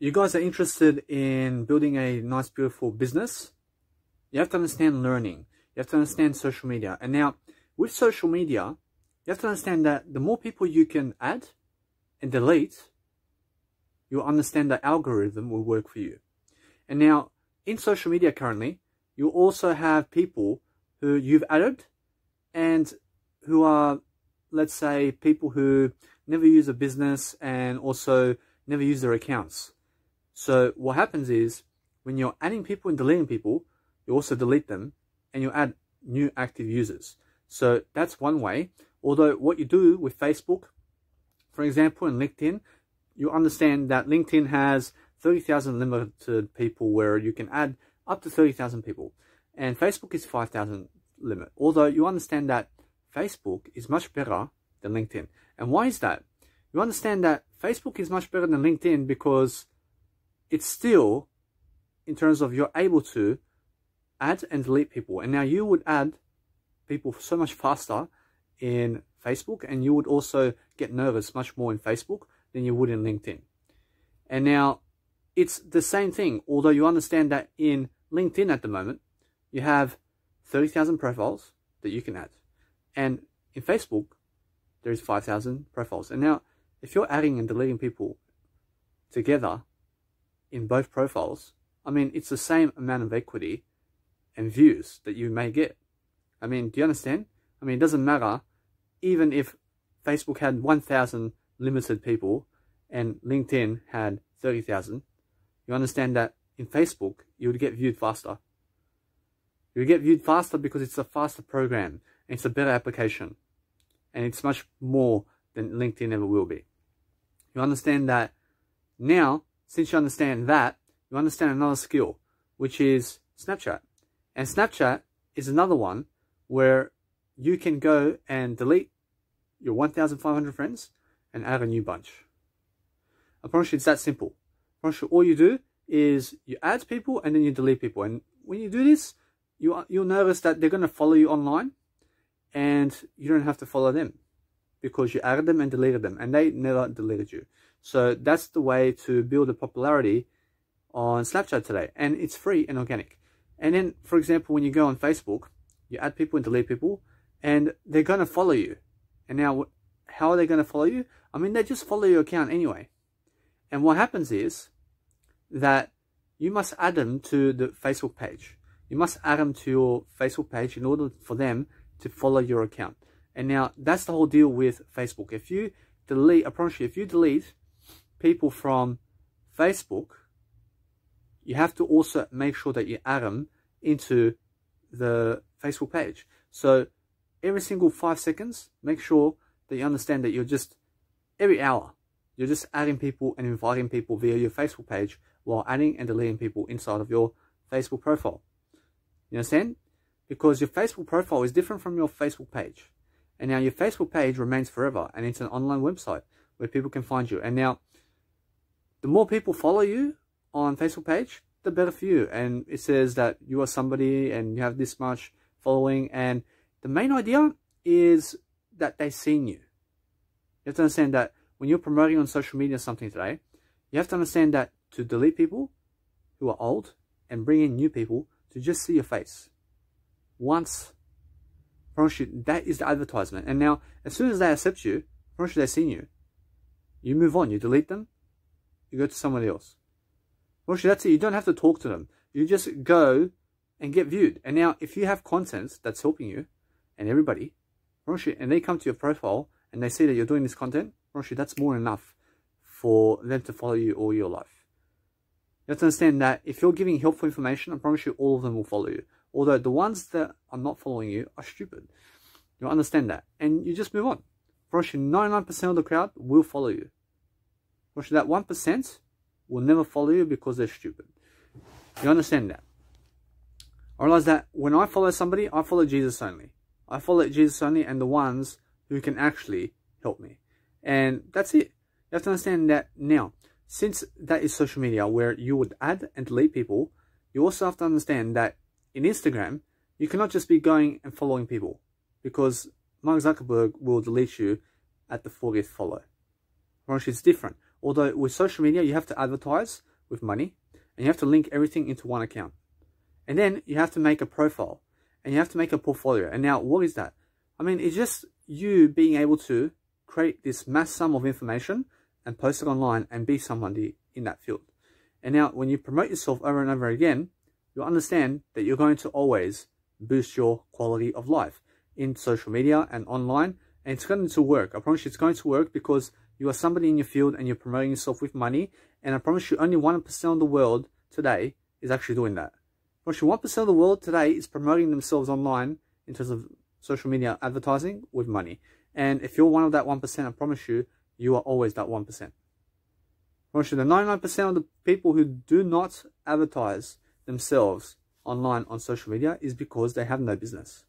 you guys are interested in building a nice, beautiful business, you have to understand learning. You have to understand social media. And now, with social media, you have to understand that the more people you can add and delete, you'll understand the algorithm will work for you. And now, in social media currently, you also have people who you've added and who are, let's say, people who never use a business and also never use their accounts. So what happens is, when you're adding people and deleting people, you also delete them and you add new active users. So that's one way. Although what you do with Facebook, for example, and LinkedIn, you understand that LinkedIn has 30,000 limited people where you can add up to 30,000 people. And Facebook is 5,000 limit. Although you understand that Facebook is much better than LinkedIn. And why is that? You understand that Facebook is much better than LinkedIn because it's still, in terms of you're able to add and delete people. And now you would add people so much faster in Facebook, and you would also get nervous much more in Facebook than you would in LinkedIn. And now it's the same thing, although you understand that in LinkedIn at the moment, you have 30,000 profiles that you can add. And in Facebook, there is 5,000 profiles. And now, if you're adding and deleting people together in both profiles, I mean, it's the same amount of equity and views that you may get. I mean, do you understand? I mean, it doesn't matter even if Facebook had 1,000 limited people and LinkedIn had 30,000. You understand that in Facebook, you would get viewed faster. You would get viewed faster because it's a faster program and it's a better application. And it's much more than LinkedIn ever will be. You understand that now, since you understand that, you understand another skill, which is Snapchat. And Snapchat is another one where you can go and delete your 1,500 friends and add a new bunch. I promise you it's that simple. I promise you all you do is you add people and then you delete people. And when you do this, you'll notice that they're going to follow you online and you don't have to follow them because you added them and deleted them and they never deleted you. So that's the way to build a popularity on Snapchat today. And it's free and organic. And then, for example, when you go on Facebook, you add people and delete people and they're going to follow you. And now, how are they going to follow you? I mean, they just follow your account anyway. And what happens is that you must add them to the Facebook page. You must add them to your Facebook page in order for them to follow your account. And now, that's the whole deal with Facebook. If you delete, I promise you, if you delete people from Facebook, you have to also make sure that you add them into the Facebook page. So every single 5 seconds, make sure that you understand that you're just, every hour, you're just adding people and inviting people via your Facebook page while adding and deleting people inside of your Facebook profile. You understand? Because your Facebook profile is different from your Facebook page. And now your Facebook page remains forever and it's an online website where people can find you. And now, the more people follow you on Facebook page, the better for you. And it says that you are somebody and you have this much following. And the main idea is that they've seen you. You have to understand that when you're promoting on social media something today, you have to understand that to delete people who are old and bring in new people to just see your face once, I promise you, that is the advertisement. And now, as soon as they accept you, I promise you they've seen you, you move on, you delete them, you go to somebody else. I promise you that's it. You don't have to talk to them. You just go and get viewed. And now, if you have content that's helping you and everybody, I promise you, and they come to your profile and they see that you're doing this content, I promise you that's more than enough for them to follow you all your life. You have to understand that if you're giving helpful information, I promise you all of them will follow you. Although the ones that are not following you are stupid. You understand that. And you just move on. I promise you 99% of the crowd will follow you. I promise you that 1% will never follow you because they're stupid. You understand that. I realize that when I follow somebody, I follow Jesus only. I follow Jesus only and the ones who can actually help me. And that's it. You have to understand that now. Since that is social media where you would add and delete people, you also have to understand that in Instagram, you cannot just be going and following people because Mark Zuckerberg will delete you at the 40th follow. It's different. Although with social media, you have to advertise with money, and you have to link everything into one account. And then you have to make a profile, and you have to make a portfolio. And now, what is that? I mean, it's just you being able to create this mass sum of information and post it online and be somebody in that field. And now, when you promote yourself over and over again, you'll understand that you're going to always boost your quality of life in social media and online. And it's going to work. I promise you it's going to work, because you are somebody in your field and you're promoting yourself with money. And I promise you only 1% of the world today is actually doing that. I promise you 1% of the world today is promoting themselves online in terms of social media advertising with money. And if you're one of that 1%, I promise you, you are always that 1%. I promise you the 99% of the people who do not advertise themselves online on social media is because they have no business.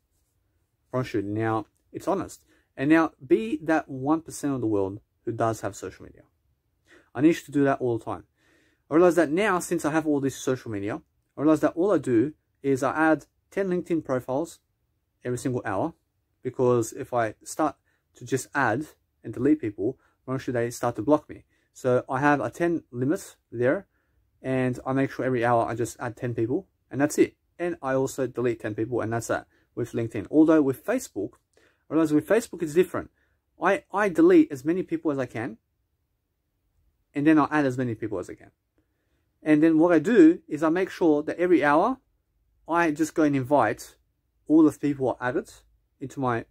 I promise you, now it's honest. And now be that 1% of the world who does have social media. I need you to do that all the time. I realize that now, since I have all this social media, I realize that all I do is I add 10 LinkedIn profiles every single hour, because if I start to just add and delete people, eventually they start to block me. So I have a 10 limit there, and I make sure every hour I just add 10 people, and that's it. And I also delete 10 people, and that's that with LinkedIn. Although with Facebook, I realize with Facebook it's different. I delete as many people as I can, and then I'll add as many people as I can. And then what I do is I make sure that every hour I just go and invite all the people I added into my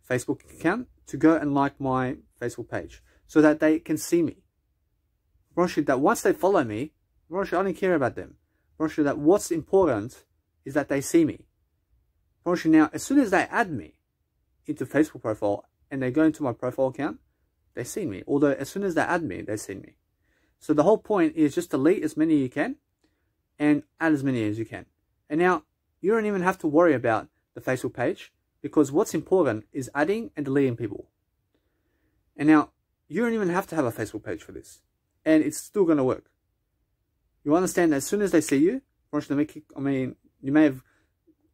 Facebook account to go and like my Facebook page, so that they can see me. I promise you that once they follow me, I promise you I don't care about them. I promise you that what's important is that they see me. I promise you now, as soon as they add me into Facebook profile and they go into my profile account, they see me. Although as soon as they add me, they see me. So the whole point is just delete as many as you can and add as many as you can. And now you don't even have to worry about the Facebook page, because what's important is adding and deleting people. And now you don't even have to have a Facebook page for this, and it's still going to work. You understand that as soon as they see you, you may have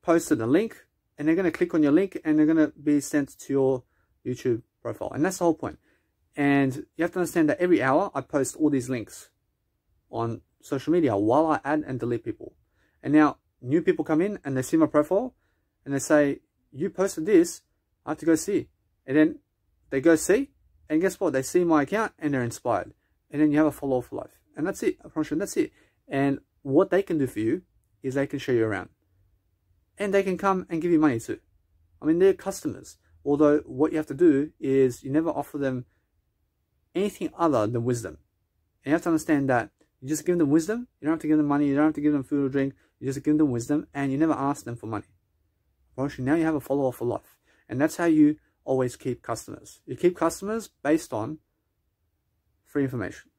posted a link, and they're going to click on your link and they're going to be sent to your YouTube profile. And that's the whole point. And you have to understand that every hour I post all these links on social media while I add and delete people. And now new people come in and they see my profile and they say, you posted this, I have to go see. And then they go see, and guess what? They see my account and they're inspired. And then you have a follower for life. And that's it. I promise you, that's it. And what they can do for you is they can show you around. And they can come and give you money too. I mean, they're customers. Although what you have to do is you never offer them anything other than wisdom. And you have to understand that you just give them wisdom. You don't have to give them money. You don't have to give them food or drink. You just give them wisdom, and you never ask them for money. Now you have a follower for life. And that's how you always keep customers. You keep customers based on free information.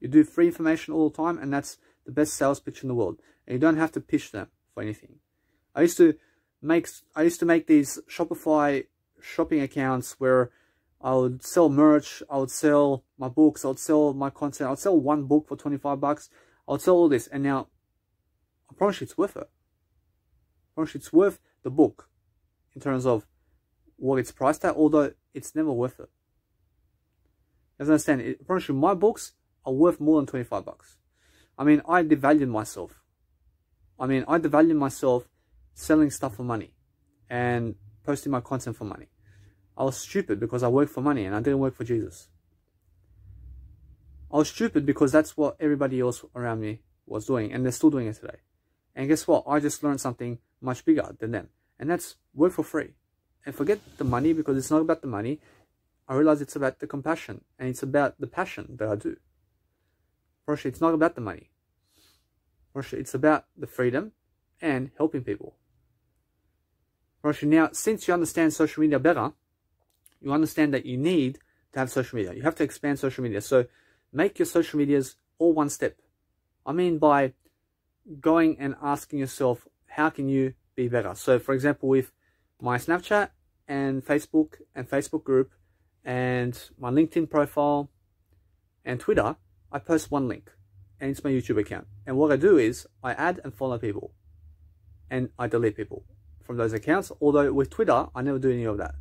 You do free information all the time, and that's the best sales pitch in the world. And you don't have to pitch them for anything. I used to make these Shopify shopping accounts where I would sell merch, I would sell my books, I would sell my content, I would sell one book for 25 bucks. I would sell all this, and now I promise you it's worth it. I promise you it's worth the book in terms of what it's priced at, although it's never worth it. You have to understand, I promise you my books are worth more than 25 bucks. I mean, I devalued myself. I devalued myself selling stuff for money and posting my content for money. I was stupid because I worked for money and I didn't work for Jesus. I was stupid because that's what everybody else around me was doing, and they're still doing it today. And guess what? I just learned something much bigger than them, and that's work for free. And forget the money, because it's not about the money. I realize it's about the compassion, and it's about the passion that I do. Firstly, it's not about the money. Firstly, it's about the freedom and helping people. Firstly, now, since you understand social media better, you understand that you need to have social media. You have to expand social media. So make your social medias all one step. I mean by going and asking yourself, how can you be better? So for example, with my Snapchat and Facebook group and my LinkedIn profile and Twitter, I post one link, and it's my YouTube account. And what I do is I add and follow people, and I delete people from those accounts. Although with Twitter, I never do any of that.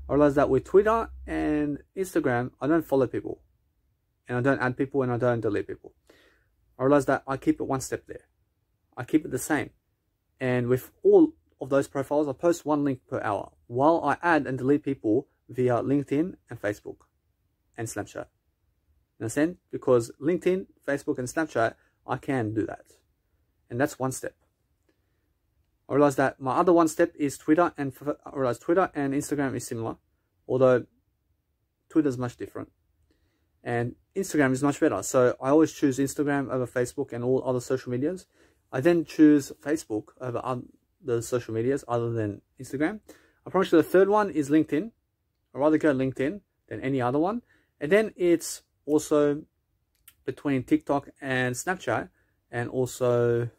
I realize that with Twitter and Instagram, I don't follow people. and I don't add people and I don't delete people. I realized that I keep it one step there. I keep it the same. And with all of those profiles, I post 1 link per hour while I add and delete people via LinkedIn and Facebook and Snapchat. Understand? Because LinkedIn, Facebook, and Snapchat, I can do that. And that's 1 step. I realized that my other 1 step is Twitter, and I realized Twitter and Instagram is similar, although Twitter is much different. And Instagram is much better. So I always choose Instagram over Facebook and all other social medias. I then choose Facebook over other social medias other than Instagram. I promise you the third one is LinkedIn. I'd rather go LinkedIn than any other one. And then it's also between TikTok and Snapchat and also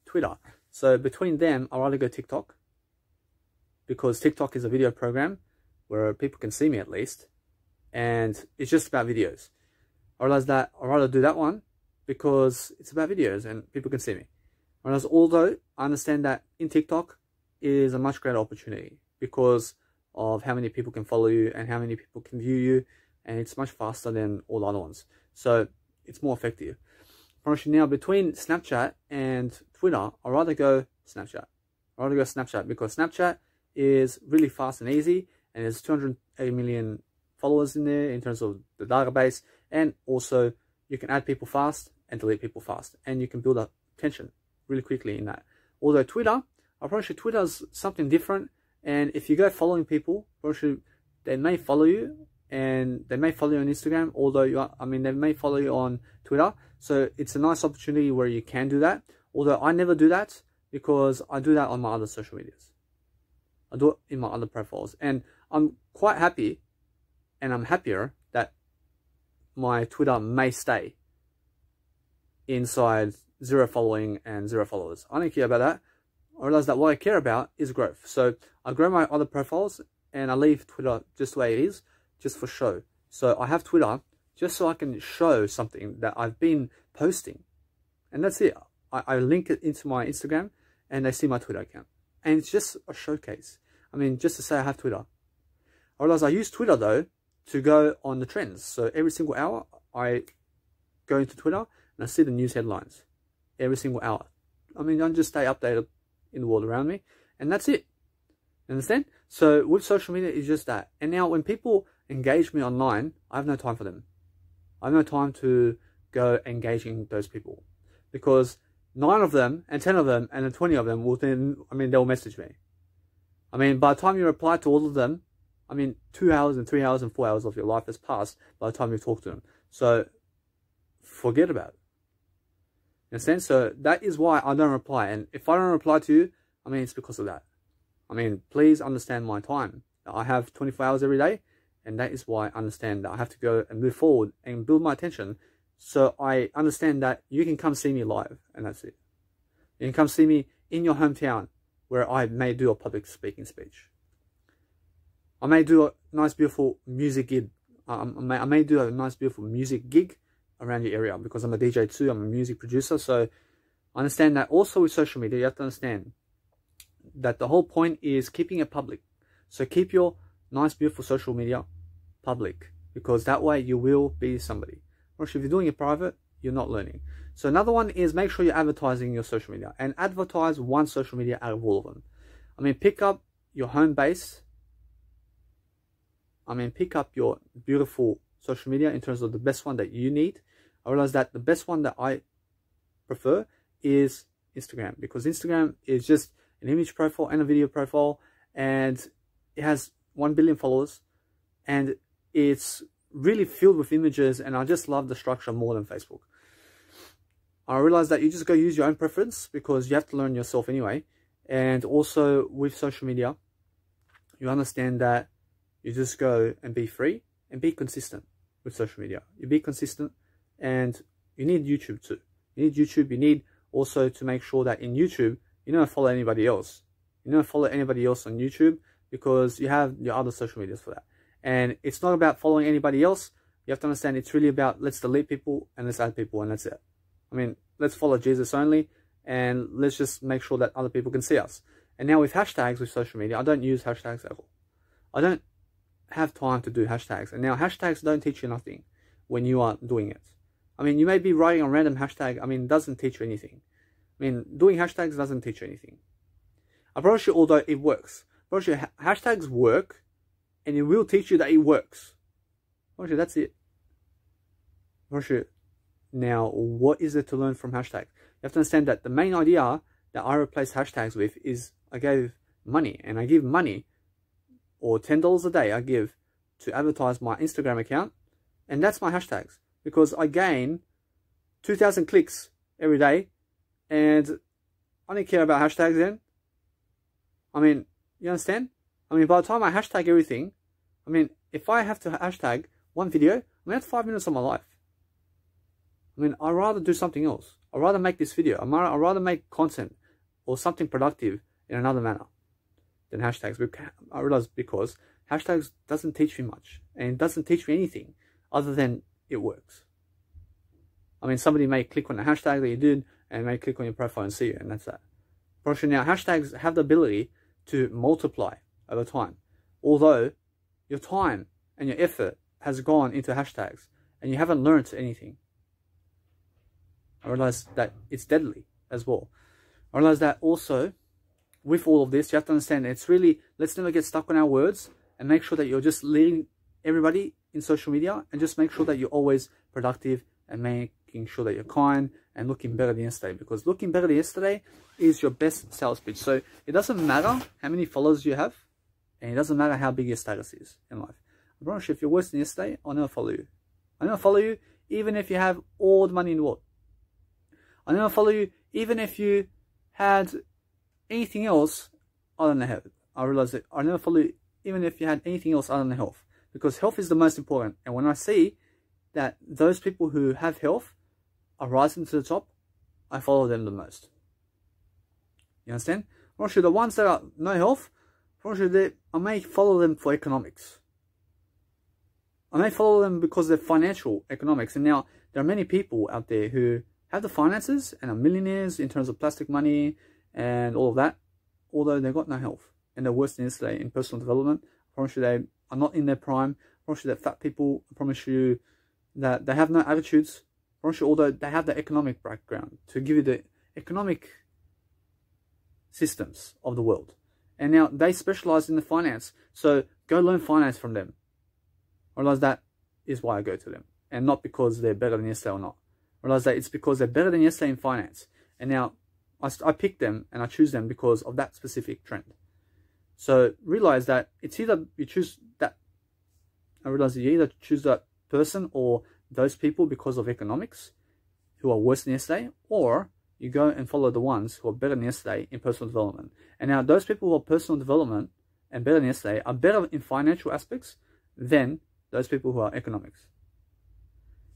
Twitter. So between them, I'd rather go TikTok because TikTok is a video program where people can see me at least. And it's just about videos. I realized that I'd rather do that one because it's about videos and people can see me. Whereas although I understand that in TikTok is a much greater opportunity because of how many people can follow you and how many people can view you, and it's much faster than all the other ones. So it's more effective. Now between Snapchat and Twitter, I'd rather go Snapchat. I'd rather go Snapchat because Snapchat is really fast and easy, and there's 280 million followers in there in terms of the database, and also you can add people fast and delete people fast, and you can build up attention really quickly in that. Although Twitter, I promise you Twitter's something different, and if you go following people, I promise you they may follow you, and they may follow you on Instagram, although they may follow you on Twitter. So it's a nice opportunity where you can do that. Although I never do that because I do that on my other social medias. I do it in my other profiles, and I'm quite happy, and I'm happier that my Twitter may stay inside 0 following and 0 followers. I don't care about that. I realize that what I care about is growth. So I grow my other profiles and I leave Twitter just the way it is, just for show. So I have Twitter just so I can show something that I've been posting. And that's it. I link it into my Instagram and they see my Twitter account. And it's just a showcase. I mean, just to say I have Twitter. I realize I use Twitter though to go on the trends. So every single hour I go into Twitter and I see the news headlines. Every single hour. I mean, I just stay updated in the world around me, and that's it. Understand? So with social media, it's just that. And now when people engage me online, I have no time for them. I have no time to go engaging those people because 9 of them and 10 of them and then 20 of them will then, they'll message me. By the time you reply to all of them, 2 hours and 3 hours and 4 hours of your life has passed by the time you talk to them. So forget about it. Understand? So that is why I don't reply. And if I don't reply to you, it's because of that. Please understand my time. I have 24 hours every day, and that is why I understand that I have to go and move forward and build my attention. So I understand that you can come see me live, and that's it. You can come see me in your hometown where I may do a public speaking speech. I may do a nice, beautiful music gig. I may do a nice, beautiful music gig around your area because I'm a DJ too. I'm a music producer. So I understand that also with social media, you have to understand that the whole point is keeping it public. So keep your nice, beautiful social media public because that way you will be somebody. Or if you're doing it private, you're not learning. So another one is make sure you're advertising your social media and advertise one social media out of all of them. Pick up your home base. Pick up your beautiful social media in terms of the best one that you need. I realize that the best one that I prefer is Instagram because Instagram is just an image profile and a video profile, and it has 1 billion followers, and it's really filled with images, and I just love the structure more than Facebook. I realize that you just go use your own preference because you have to learn yourself anyway. And also with social media, you understand that you just go and be free and be consistent with social media. You be consistent, and you need YouTube too. You need YouTube. You need also to make sure that in YouTube, you don't follow anybody else. You don't follow anybody else on YouTube because you have your other social medias for that. And it's not about following anybody else. You have to understand it's really about let's delete people and let's add people, and that's it. Let's follow Jesus only, and let's just make sure that other people can see us. And now with hashtags with social media, I don't use hashtags at all. I don't have time to do hashtags. And now hashtags don't teach you nothing. when you are doing it. I mean, you may be writing a random hashtag. I mean, it doesn't teach you anything. I mean, doing hashtags doesn't teach you anything. I promise you, although it works. I promise you, hashtags work, and it will teach you that it works. I promise you, that's it. I promise you. Now, what is it to learn from hashtags? You have to understand that the main idea that I replace hashtags with is I gave money, and I give money, or $10 a day I give to advertise my Instagram account, and that's my hashtags, because I gain 2,000 clicks every day, and I don't care about hashtags then. I mean, you understand? I mean, by the time I hashtag everything, I mean, if I have to hashtag one video, I mean, that's 5 minutes of my life. I mean, I'd rather do something else. I'd rather make this video. I'd rather make content or something productive in another manner than hashtags. I realize because hashtags doesn't teach me much, and it doesn't teach me anything other than it works. I mean, somebody may click on the hashtag that you did and may click on your profile and see it, and that's that. But now, hashtags have the ability to multiply over time. Although your time and your effort has gone into hashtags and you haven't learned anything. I realize that it's deadly as well. I realize that also, with all of this, you have to understand that it's really, let's never get stuck on our words, and make sure that you're just leading everybody in social media, and just make sure that you're always productive and making sure that you're kind and looking better than yesterday, because looking better than yesterday is your best sales pitch. So it doesn't matter how many followers you have, and it doesn't matter how big your status is in life. I promise you, if you're worse than yesterday, I'll never follow you. I'll never follow you even if you have all the money in the world. I'll never follow you even if you had anything else other than health. I realize that I'll never follow you even if you had anything else other than health, because health is the most important. And when I see that those people who have health are rising to the top, I follow them the most. You understand? I'm not sure the ones that are no health, I'm not sure that I may follow them for economics. I may follow them because they're financial economics. And now there are many people out there who have the finances and are millionaires in terms of plastic money and all of that, although they've got no health and they're worse than yesterday in personal development. I promise you they are not in their prime. I promise you that fat people, I promise you that they have no attitudes. I promise you, although they have the economic background to give you the economic systems of the world. And now they specialize in the finance. So go learn finance from them. I realize that is why I go to them, and not because they're better than yesterday or not. I realize that it's because they're better than yesterday in finance. And now I pick them and I choose them because of that specific trend. So realize that it's either you choose that. I realize that you either choose that person or those people because of economics who are worse than yesterday, or you go and follow the ones who are better than yesterday in personal development. And now those people who are personal development and better than yesterday are better in financial aspects than those people who are economics.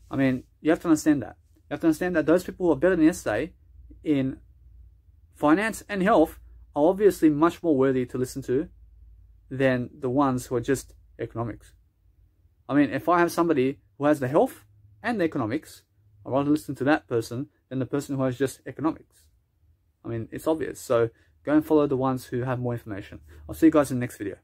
I mean, you have to understand that. You have to understand that those people who are better than yesterday in finance and health are obviously much more worthy to listen to than the ones who are just economics. I mean, if I have somebody who has the health and the economics, I'd rather listen to that person than the person who has just economics. I mean, it's obvious. So go and follow the ones who have more information. I'll see you guys in the next video.